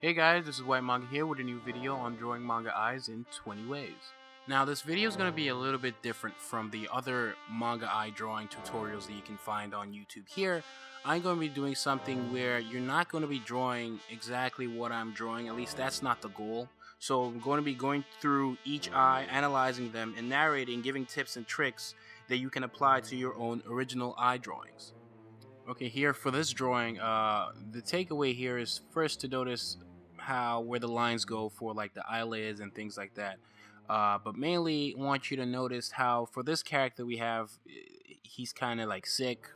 Hey guys, this is Whyt Manga here with a new video on drawing manga eyes in 20 ways. Now this video is going to be a little bit different from the other manga eye drawing tutorials that you can find on YouTube. Here, I'm going to be doing something where you're not going to be drawing exactly what I'm drawing, at least that's not the goal. So I'm going to be going through each eye, analyzing them, and narrating, giving tips and tricks that you can apply to your own original eye drawings. Okay, here for this drawing, the takeaway here is first to notice where the lines go for like the eyelids and things like that. But mainly want you to notice how for this character we have, he's kind of like sick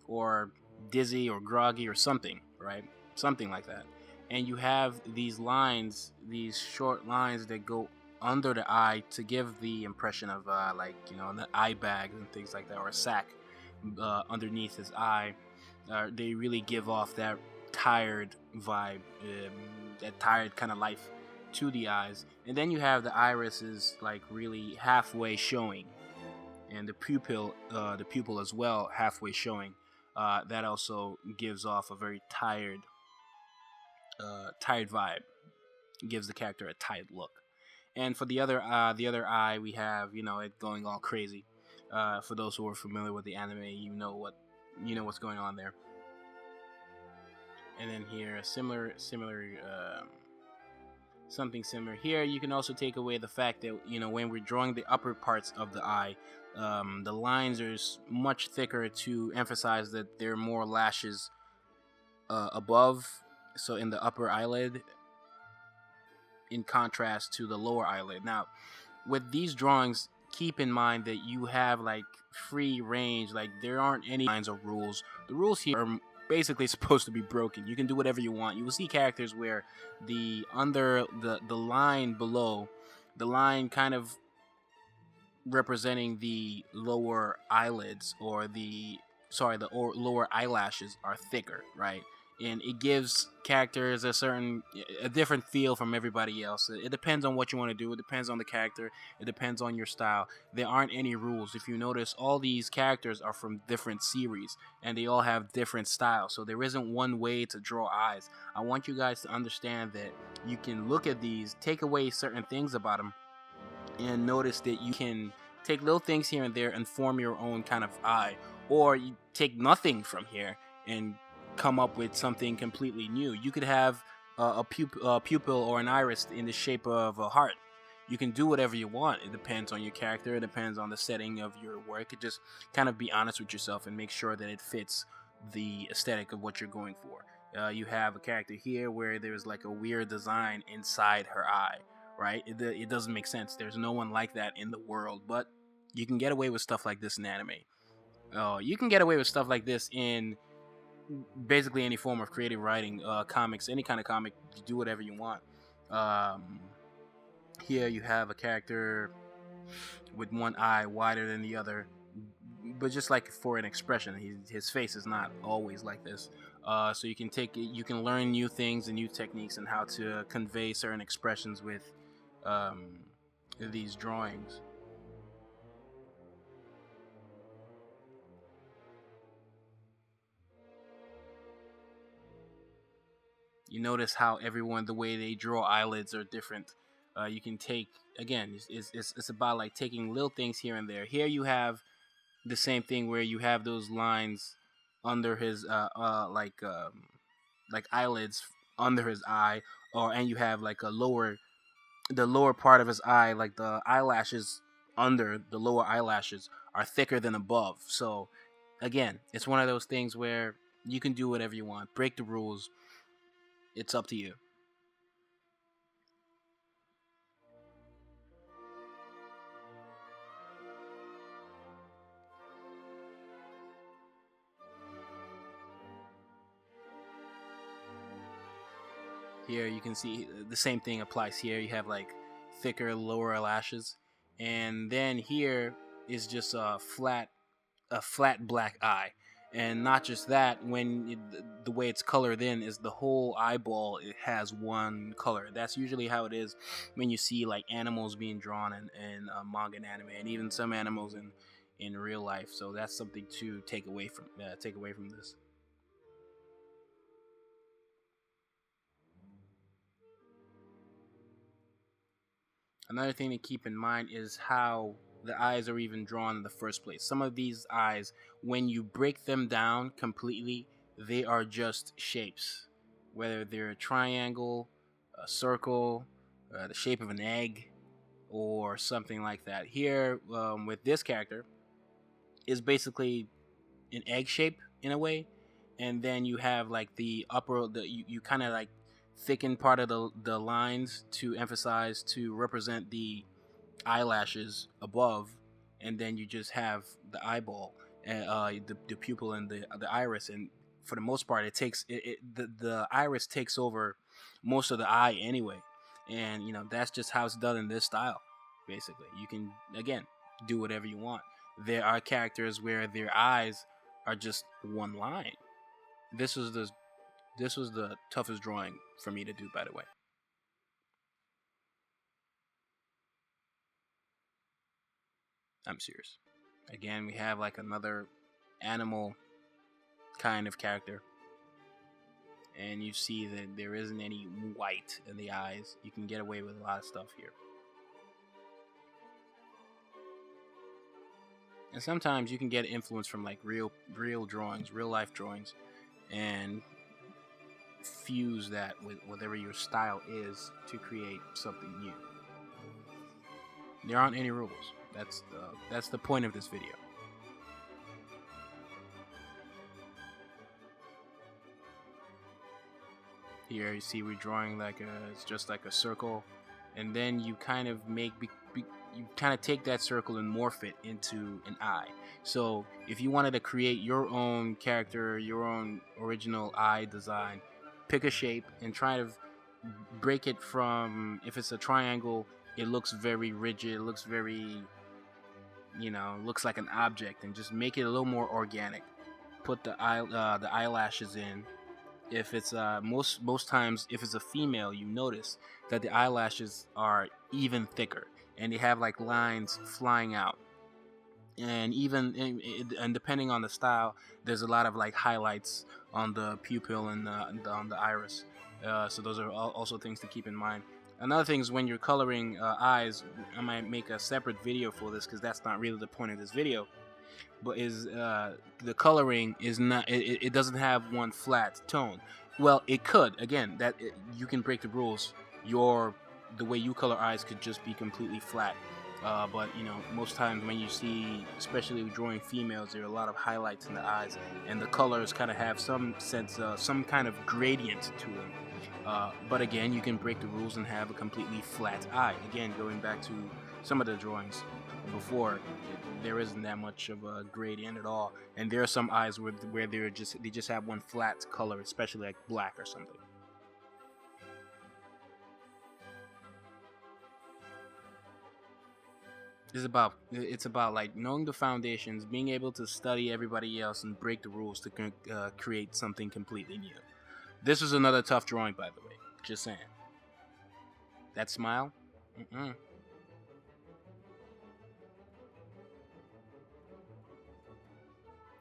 or dizzy or groggy or something, right? Something like that. And you have these lines, these short lines that go under the eye to give the impression of the eye bags and things like that, or a sack underneath his eye. They really give off that tired vibe, that tired kind of life to the eyes. And then you have the irises like really halfway showing, and the pupil as well halfway showing. That also gives off a very tired vibe. It gives the character a tired look. And for the other eye, we have it going all crazy. For those who are familiar with the anime, you know what's going on there. And then here, something similar here. You can also take away the fact that when we're drawing the upper parts of the eye, the lines are much thicker to emphasize that there are more lashes above, so in the upper eyelid, in contrast to the lower eyelid. Now, with these drawings, keep in mind that you have like free range. Like there aren't any lines or rules. The rules here are basically supposed to be broken. You can do whatever you want. You will see characters where the line below, the line kind of representing the lower eyelids or lower eyelashes are thicker, right? And it gives characters a different feel from everybody else. It depends on what you want to do. It depends on the character. It depends on your style. There aren't any rules. If you notice, all these characters are from different series and they all have different styles. So there isn't one way to draw eyes. I want you guys to understand that you can look at these, take away certain things about them, and notice that you can take little things here and there and form your own kind of eye, or you take nothing from here and come up with something completely new. You could have a pupil or an iris in the shape of a heart. You can do whatever you want. It depends on your character. It depends on the setting of your work. It just kind of be honest with yourself and make sure that it fits the aesthetic of what you're going for. You have a character here where there's like a weird design inside her eye, right? It doesn't make sense. There's no one like that in the world, but you can get away with stuff like this in anime. You can get away with stuff like this in basically any form of creative writing, comics, any kind of comic. You do whatever you want. Here you have a character with one eye wider than the other, but just like for an expression, his face is not always like this. So you can learn new things and new techniques and how to convey certain expressions with these drawings. You notice how the way they draw eyelids are different. You can take, again, it's about like taking little things here and there. Here you have the same thing where you have those lines under his like eyelids under his eye, and you have like the lower part of his eye, like the eyelashes under the lower eyelashes are thicker than above. So again, it's one of those things where you can do whatever you want, break the rules. It's up to you. Here you can see the same thing applies here. You have like thicker lower lashes, and then here is just a flat black eye. And not just that, the way it's colored in is the whole eyeball, it has one color. That's usually how it is when you see like animals being drawn in manga and anime, and even some animals in real life. So that's something to take away from this. Another thing to keep in mind is how the eyes are even drawn in the first place. Some of these eyes, when you break them down completely, they are just shapes. Whether they're a triangle, a circle, the shape of an egg, or something like that. Here, with this character, is basically an egg shape in a way, and then you have like the upper, you kind of like thicken part of the lines to emphasize, to represent the eyelashes above, and then you just have the eyeball, the pupil, and the iris. And for the most part, the iris takes over most of the eye anyway, and that's just how it's done in this style. Basically, you can again do whatever you want. There are characters where their eyes are just one line. This was the toughest drawing for me to do, by the way. I'm serious. Again, we have like another animal kind of character, and you see that there isn't any white in the eyes. You can get away with a lot of stuff here. And sometimes you can get influence from like real drawings, real life drawings, and fuse that with whatever your style is to create something new. There aren't any rules. That's the point of this video. Here you see we're drawing it's just like a circle, and then you kind of you kind of take that circle and morph it into an eye. So if you wanted to create your own character, your own original eye design, pick a shape and try to break it from, if it's a triangle, it looks very rigid, it looks very, looks like an object, and just make it a little more organic. Put the eyelashes in. If it's most times, if it's a female, you notice that the eyelashes are even thicker, and they have like lines flying out. And and depending on the style, there's a lot of like highlights on the pupil and on the iris. So those are also things to keep in mind. Another thing is when you're coloring eyes, I might make a separate video for this because that's not really the point of this video. But the coloring is not, it doesn't have one flat tone. Well, it could. Again, you can break the rules. The way you color eyes could just be completely flat. But most times when you see, especially drawing females, there are a lot of highlights in the eyes, and the colors kind of have some sense, some kind of gradient to them. But again, you can break the rules and have a completely flat eye. Again, going back to some of the drawings before, there isn't that much of a gradient at all, and there are some eyes where they just have one flat color, especially like black or something. It's about like knowing the foundations, being able to study everybody else and break the rules to create something completely new. This was another tough drawing, by the way. Just saying. That smile? Mm-mm.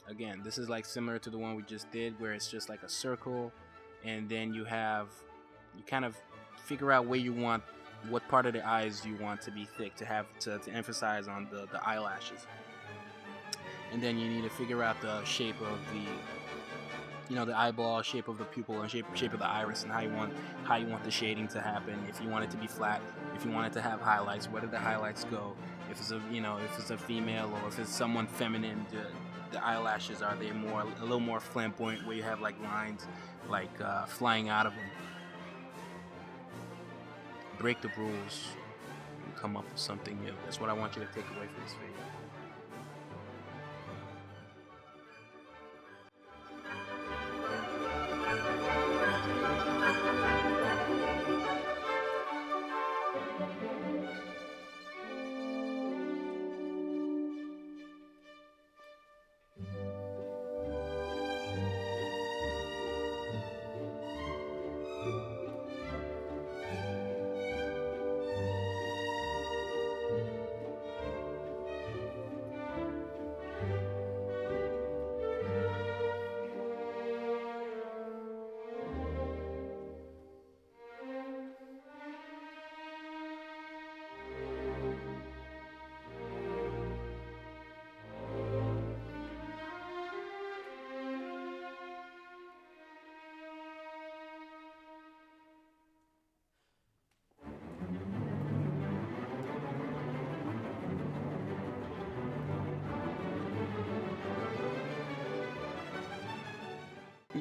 Again, this is like similar to the one we just did, where it's just like a circle, and then you kind of figure out where you want, what part of the eyes you want to be thick, to have to emphasize on the eyelashes. And then you need to figure out the shape of the eyeball, shape of the pupil, and shape of the iris, and how you want the shading to happen. If you want it to be flat, if you want it to have highlights, where do the highlights go? If it's a female, or if it's someone feminine, the eyelashes, are they a little more flamboyant, where you have like lines like flying out of them? Break the rules and come up with something new. That's what I want you to take away from this video.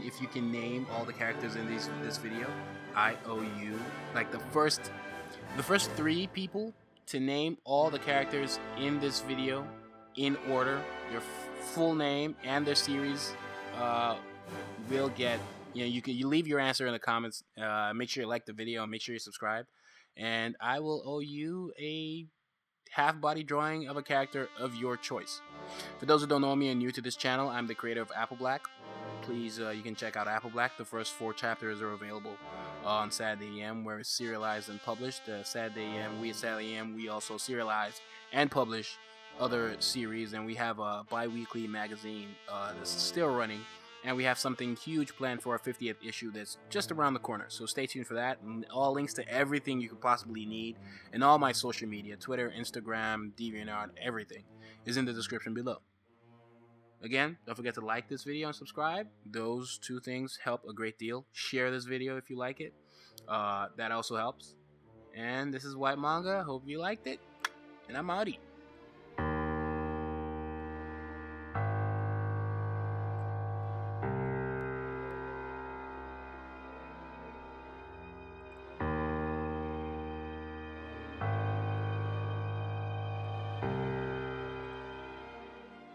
if you can name all the characters in this video. I owe you, like, the first 3 people to name all the characters in this video in order, their full name and their series, will get, you leave your answer in the comments. Make sure you like the video and make sure you subscribe, and I will owe you a half body drawing of a character of your choice. For those who don't know me and new to this channel, I'm the creator of Apple Black. Please, you can check out Apple Black. The first 4 chapters are available on Saturday AM, where it's serialized and published. Saturday AM, we at Saturday AM, we also serialize and publish other series, and we have a bi-weekly magazine that's still running, and we have something huge planned for our 50th issue that's just around the corner. So stay tuned for that, and all links to everything you could possibly need, and all my social media, Twitter, Instagram, DeviantArt, everything is in the description below. Again, don't forget to like this video and subscribe. Those 2 things help a great deal. Share this video if you like it. That also helps. And this is Whyt Manga. Hope you liked it. And I'm outie.